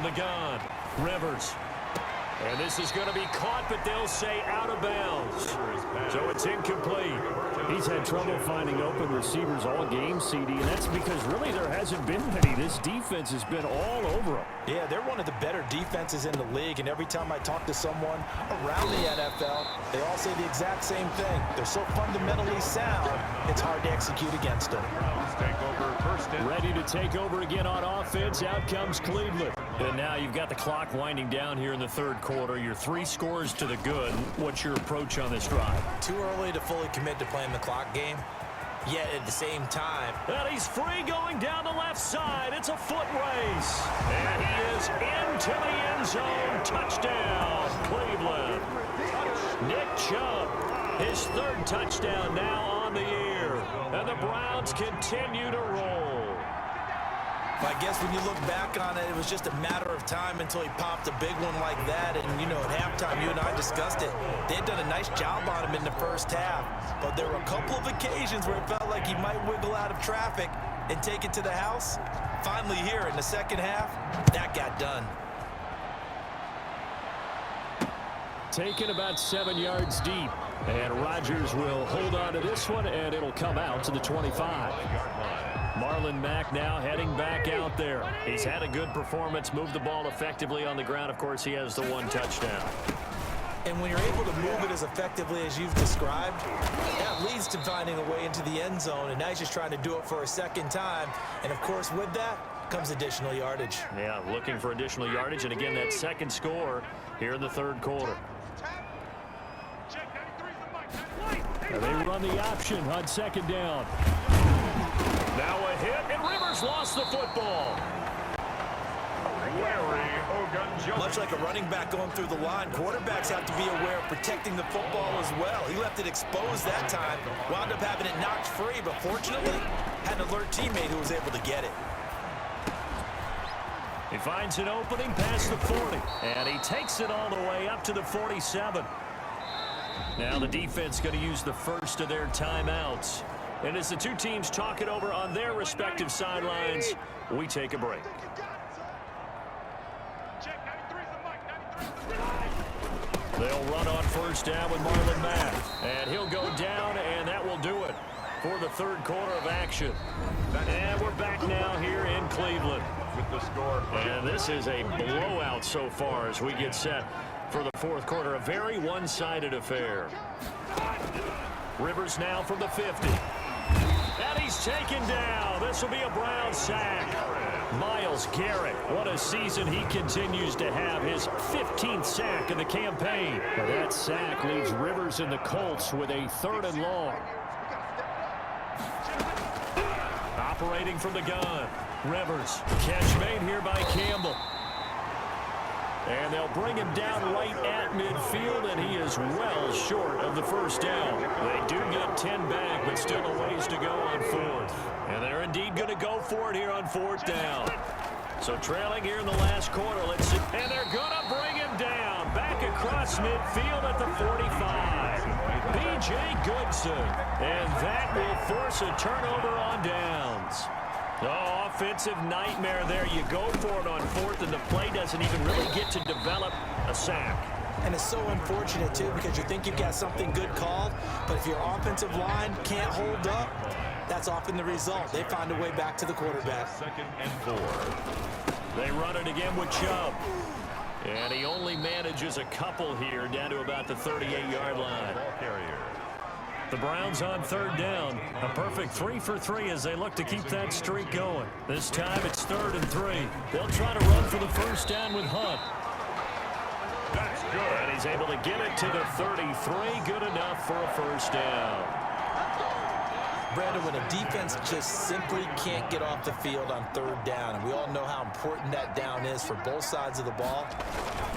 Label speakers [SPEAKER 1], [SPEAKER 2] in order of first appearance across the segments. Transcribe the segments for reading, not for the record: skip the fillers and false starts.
[SPEAKER 1] the gun. Rivers. And this is going to be caught, but they'll say out of bounds. So it's incomplete.
[SPEAKER 2] He's had trouble finding open receivers all game, CD, and that's because really there hasn't been many. This defense has been all over him.
[SPEAKER 3] Yeah, they're one of the better defenses in the league, and every time I talk to someone around the NFL, they all say the exact same thing. They're so fundamentally sound, it's hard to execute against them.
[SPEAKER 2] Ready to take over again on offense. Out comes Cleveland.
[SPEAKER 1] And now you've got the clock winding down here in the third quarter. Your 3 scores to the good. What's your approach on this drive?
[SPEAKER 3] Too early to fully commit to playing the clock game. Yet at the same time,
[SPEAKER 1] and he's free going down the left side. It's a foot race. And he is into the end zone. Touchdown, Cleveland. Nick Chubb, his 3rd touchdown now on the year. And the Browns continue to roll.
[SPEAKER 3] I guess when you look back on it, it was just a matter of time until he popped a big one like that. And, you know, at halftime, you and I discussed it. They had done a nice job on him in the first half. But there were a couple of occasions where it felt like he might wiggle out of traffic and take it to the house. Finally here in the second half, that got done.
[SPEAKER 2] Taken about 7 yards deep. And Rodgers will hold on to this one, and it'll come out to the 25. Marlon Mack now heading back out there. He's had a good performance, moved the ball effectively on the ground. Of course, he has the 1 touchdown.
[SPEAKER 3] And when you're able to move it as effectively as you've described, that leads to finding a way into the end zone. And now he's just trying to do it for a second time. And, of course, with that comes additional yardage.
[SPEAKER 1] Yeah, looking for additional yardage. And, again, that second score here in the third quarter.
[SPEAKER 2] Now they run the option on second down.
[SPEAKER 1] Now a hit, and Rivers lost the football.
[SPEAKER 3] Much like a running back going through the line, quarterbacks have to be aware of protecting the football as well. He left it exposed that time, wound up having it knocked free, but fortunately had an alert teammate who was able to get it.
[SPEAKER 1] He finds an opening past the 40, and he takes it all the way up to the 47. Now the defense going to use the first of their timeouts. And as the 2 teams talk it over on their respective sidelines, we take a break. They'll run on first down with Marlon Mack. And he'll go down, and that will do it for the third quarter of action. And we're back now here in Cleveland. And this is a blowout so far as we get set for the fourth quarter. A very one-sided affair. Rivers now from the 50. And he's taken down. This will be a Brown sack. Myles Garrett, what a season he continues to have. His 15th sack of the campaign.
[SPEAKER 2] Now that sack leaves Rivers and the Colts with a 3rd and long.
[SPEAKER 1] Operating from the gun. Rivers. Catch made here by Campbell. And they'll bring him down right at midfield, and he is well short of the first down. They do get 10 back, but still a ways to go on 4th. And they're indeed going to go for it here on 4th down. So trailing here in the last quarter, let's see. And they're going to bring him down. Back across midfield at the 45. B.J. Goodson. And that will force a turnover on downs. Oh, offensive nightmare there. You go for it on 4th, and the play doesn't even really get to develop a sack.
[SPEAKER 3] And it's so unfortunate, too, because you think you've got something good called, but if your offensive line can't hold up, that's often the result. They find a way back to the quarterback.
[SPEAKER 1] 2nd and 4. They run it again with Chubb. And he only manages a couple here down to about the 38-yard line. The Browns on 3rd down. A perfect 3 for 3 as they look to keep that streak going. This time it's 3rd and 3. They'll try to run for the first down with Hunt. That's good. And he's able to get it to the 33. Good enough for a first down.
[SPEAKER 3] Brandon, when a defense just simply can't get off the field on 3rd down, and we all know how important that down is for both sides of the ball,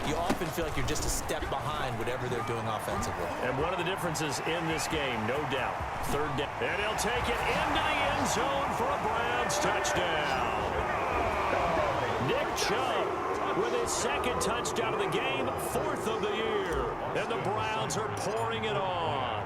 [SPEAKER 3] you often feel like you're just a step behind whatever they're doing offensively.
[SPEAKER 1] And one of the differences in this game, no doubt, 3rd down. And he'll take it into the end zone for a Browns touchdown. Nick Chubb with his 2nd touchdown of the game, 4th of the year. And the Browns are pouring it on.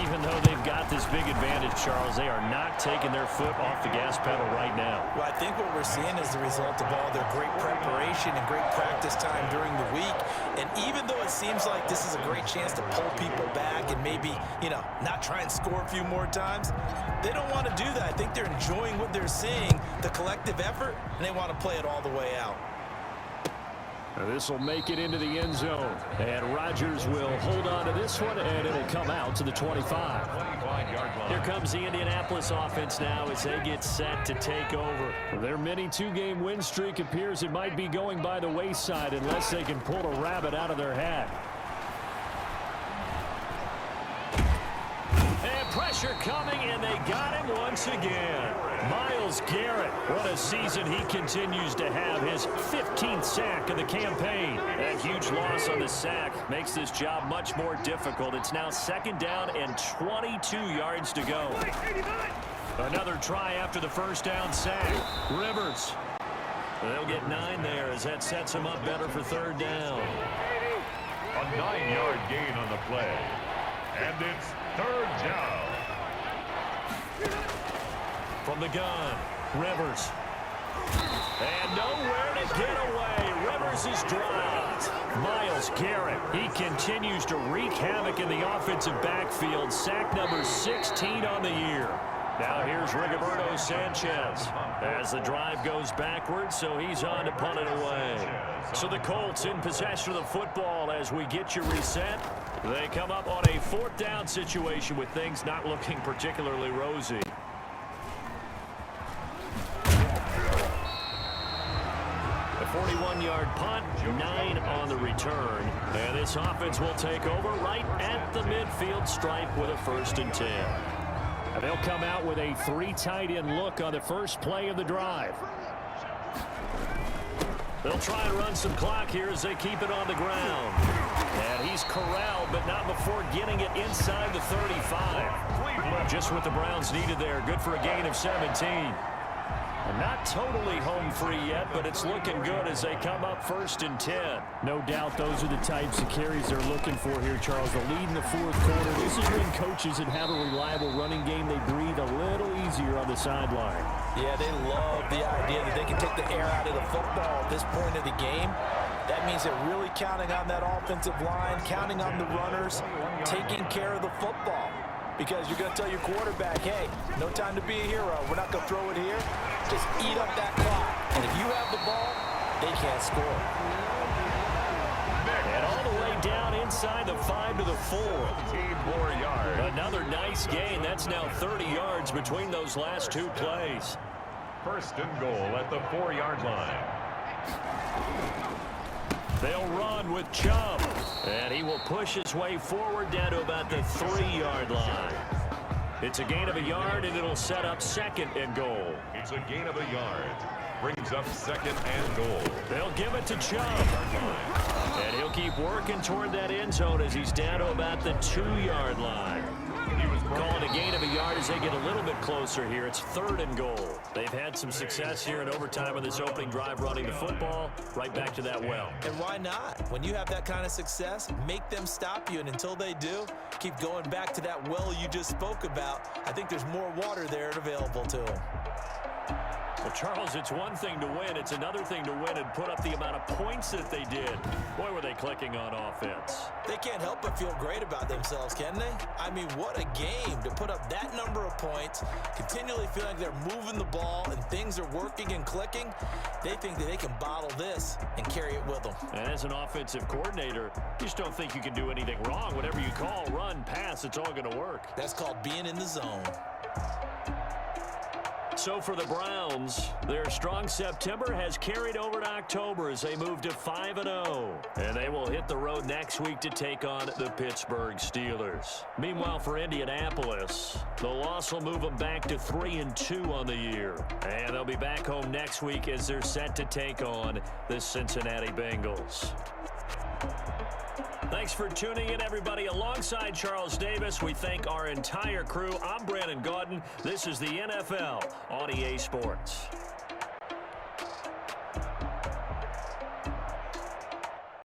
[SPEAKER 2] Even though they've got this big advantage, Charles, they are not taking their foot off the gas pedal right now.
[SPEAKER 3] Well, I think what we're seeing is the result of all their great preparation and great practice time during the week. And even though it seems like this is a great chance to pull people back and maybe, not try and score a few more times, they don't want to do that. I think they're enjoying what they're seeing, the collective effort, and they want to play it all the way out.
[SPEAKER 2] This will make it into the end zone. And Rodgers will hold on to this one, and it'll come out to the 25. Here comes the Indianapolis offense now as they get set to take over. Their mini two-game win streak appears it might be going by the wayside unless they can pull a rabbit out of their hat. And pressure coming, and they got him once again. Myles Garrett, what a season he continues to have. His 15th sack of the campaign. That huge loss on the sack makes this job much more difficult. It's now 2nd down and 22 yards to go. Another try after the first down sack. Rivers. They'll get 9 there as that sets them up better for 3rd down.
[SPEAKER 4] A 9-yard gain on the play. And it's 3rd down.
[SPEAKER 1] From the gun, Rivers. And nowhere to get away. Rivers is dropped. Myles Garrett, he continues to wreak havoc in the offensive backfield. Sack number 16 on the year. Now here's Rigoberto Sanchez as the drive goes backwards, so he's on to punt it away. So the Colts in possession of the football as we get you reset. They come up on a 4th down situation with things not looking particularly rosy. A 41-yard punt, 9 on the return. And this offense will take over right at the midfield stripe with a 1st and 10. And they'll come out with a 3 tight end look on the first play of the drive. They'll try and run some clock here as they keep it on the ground. And he's corralled, but not before getting it inside the 35. Just what the Browns needed there. Good for a gain of 17. Not totally home free yet, but it's looking good as they come up 1st and 10.
[SPEAKER 2] No doubt those are the types of carries they're looking for here, Charles. The lead in the 4th quarter. This is when coaches that have a reliable running game, they breathe a little easier on the sideline.
[SPEAKER 3] Yeah, they love the idea that they can take the air out of the football at this point of the game. That means they're really counting on that offensive line, counting on the runners, taking care of the football. Because you're going to tell your quarterback, hey, no time to be a hero. We're not going to throw it here. Just eat up that clock. And if you have the ball, they can't score.
[SPEAKER 1] And all the way down inside the 5 to the 4.
[SPEAKER 4] 15 more yards.
[SPEAKER 1] Another nice gain. That's now 30 yards between those last 2 plays.
[SPEAKER 4] 1st and goal at the 4-yard line.
[SPEAKER 1] They'll run with Chubb. And he will push his way forward down to about the 3-yard line. It's a gain of a yard, and it'll set up 2nd and goal.
[SPEAKER 4] It's a gain of a yard. Brings up 2nd and goal.
[SPEAKER 1] They'll give it to Chubb. And he'll keep working toward that end zone as he's down to about the 2-yard line. Calling a gain of a yard as they get a little bit closer here. It's 3rd and goal. They've had some success here in overtime on this opening drive running the football. Right back to that well.
[SPEAKER 3] And why not? When you have that kind of success, make them stop you. And until they do, keep going back to that well you just spoke about. I think there's more water there and available to them.
[SPEAKER 1] Well, Charles, it's one thing to win. It's another thing to win and put up the amount of points that they did. Boy, were they clicking on offense.
[SPEAKER 3] They can't help but feel great about themselves, can they? I mean, what a game to put up that number of points, continually feeling like they're moving the ball and things are working and clicking. They think that they can bottle this and carry it with them.
[SPEAKER 1] And as an offensive coordinator, you just don't think you can do anything wrong. Whatever you call, run, pass, it's all going to work.
[SPEAKER 3] That's called being in the zone.
[SPEAKER 1] So for the Browns, their strong September has carried over to October as they move to 5-0. And they will hit the road next week to take on the Pittsburgh Steelers. Meanwhile, for Indianapolis, the loss will move them back to 3-2 on the year. And they'll be back home next week as they're set to take on the Cincinnati Bengals. Thanks for tuning in, everybody. Alongside Charles Davis, we thank our entire crew. I'm Brandon Gaudin. This is the NFL on EA Sports.